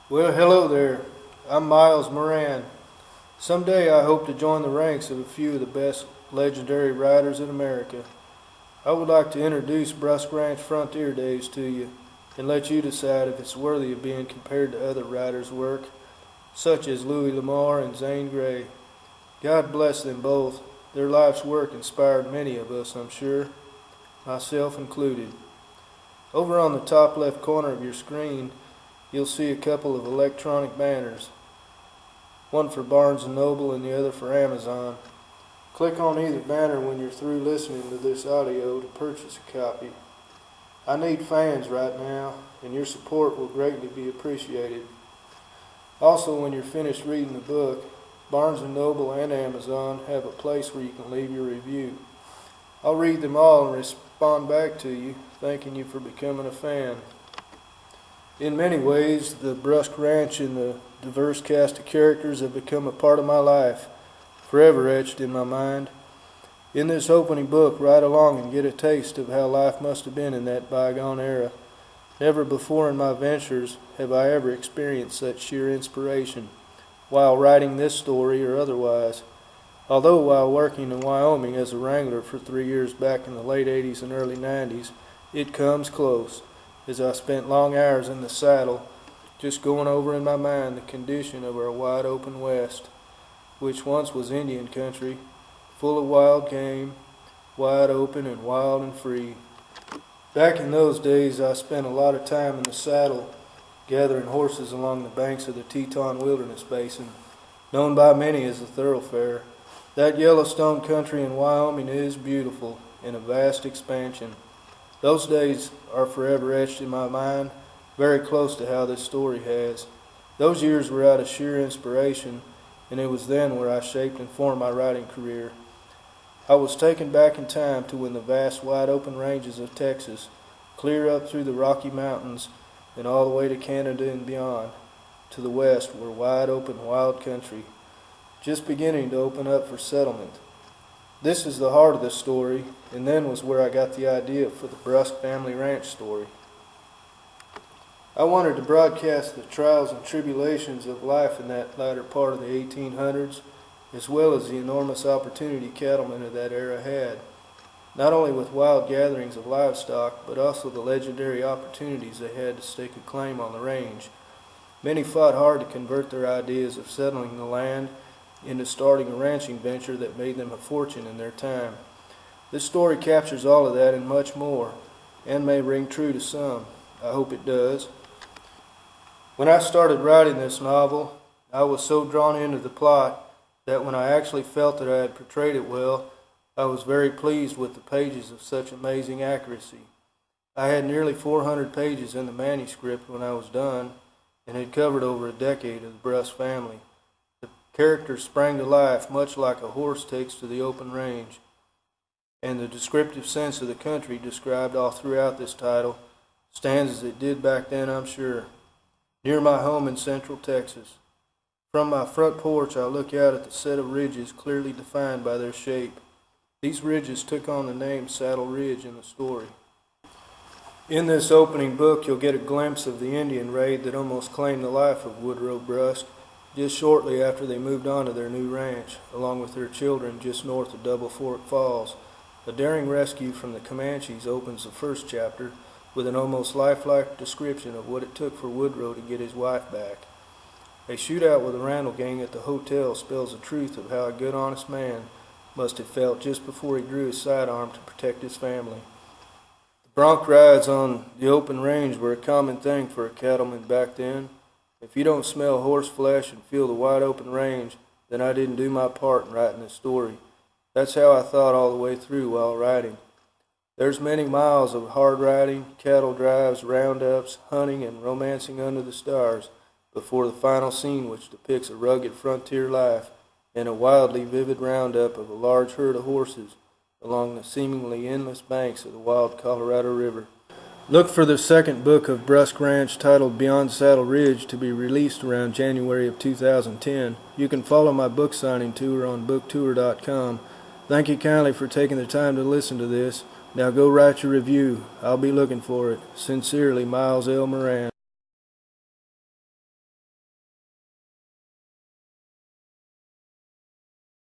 Well, hello there. I'm Miles Moran. Someday I hope to join the ranks of a few of the best legendary riders in America. I would like to introduce Brusk Ranch Frontier Days to you and let you decide if it's worthy of being compared to other riders' work, such as Louis Lamar and Zane Grey. God bless them both. Their life's work inspired many of us, I'm sure, myself included. Over on the top left corner of your screen, you'll see a couple of electronic banners, one for Barnes & Noble and the other for Amazon. Click on either banner when you're through listening to this audio to purchase a copy. I need fans right now, and your support will greatly be appreciated. Also, when you're finished reading the book, Barnes & Noble and Amazon have a place where you can leave your review. I'll read them all and respond back to you, thanking you for becoming a fan. In many ways, the Brusk Ranch and the diverse cast of characters have become a part of my life, forever etched in my mind. In this opening book, ride along and get a taste of how life must have been in that bygone era. Never before in my ventures have I ever experienced such sheer inspiration, while writing this story or otherwise. Although while working in Wyoming as a wrangler for 3 years back in the late 80s and early 90s, it comes close, as I spent long hours in the saddle, just going over in my mind the condition of our wide open West, which once was Indian country, full of wild game, wide open and wild and free. Back in those days, I spent a lot of time in the saddle, gathering horses along the banks of the Teton Wilderness Basin, known by many as the Thoroughfare. That Yellowstone country in Wyoming is beautiful, in a vast expansion. Those days are forever etched in my mind, very close to how this story has. Those years were out of sheer inspiration, and it was then where I shaped and formed my writing career. I was taken back in time to when the vast wide open ranges of Texas, clear up through the Rocky Mountains and all the way to Canada and beyond, to the west were wide open wild country, just beginning to open up for settlement. This is the heart of the story, and then was where I got the idea for the Brusk family ranch story. I wanted to broadcast the trials and tribulations of life in that latter part of the 1800s, as well as the enormous opportunity cattlemen of that era had, not only with wild gatherings of livestock, but also the legendary opportunities they had to stake a claim on the range. Many fought hard to convert their ideas of settling the land into starting a ranching venture that made them a fortune in their time. This story captures all of that and much more, and may ring true to some. I hope it does. When I started writing this novel, I was so drawn into the plot that when I actually felt that I had portrayed it well, I was very pleased with the pages of such amazing accuracy. I had nearly 400 pages in the manuscript when I was done, and had covered over a decade of the Brusk family. Characters sprang to life much like a horse takes to the open range, and the descriptive sense of the country described all throughout this title stands as it did back then, I'm sure. Near my home in central Texas. From my front porch I look out at the set of ridges clearly defined by their shape. These ridges took on the name Saddle Ridge in the story. In this opening book you'll get a glimpse of the Indian raid that almost claimed the life of Woodrow Brusk, just shortly after they moved on to their new ranch, along with their children just north of Double Fork Falls. A daring rescue from the Comanches opens the first chapter with an almost lifelike description of what it took for Woodrow to get his wife back. A shootout with the Randall gang at the hotel spells the truth of how a good honest man must have felt just before he drew his sidearm to protect his family. The bronc rides on the open range were a common thing for a cattleman back then. If you don't smell horse flesh and feel the wide open range, then I didn't do my part in writing this story. That's how I thought all the way through while writing. There's many miles of hard riding, cattle drives, roundups, hunting, and romancing under the stars before the final scene, which depicts a rugged frontier life and a wildly vivid roundup of a large herd of horses along the seemingly endless banks of the wild Colorado River. Look for the second book of Brusk Ranch titled Beyond Saddle Ridge to be released around January of 2010. You can follow my book signing tour on booktour.com. Thank you kindly for taking the time to listen to this. Now go write your review. I'll be looking for it. Sincerely, Miles L Moran.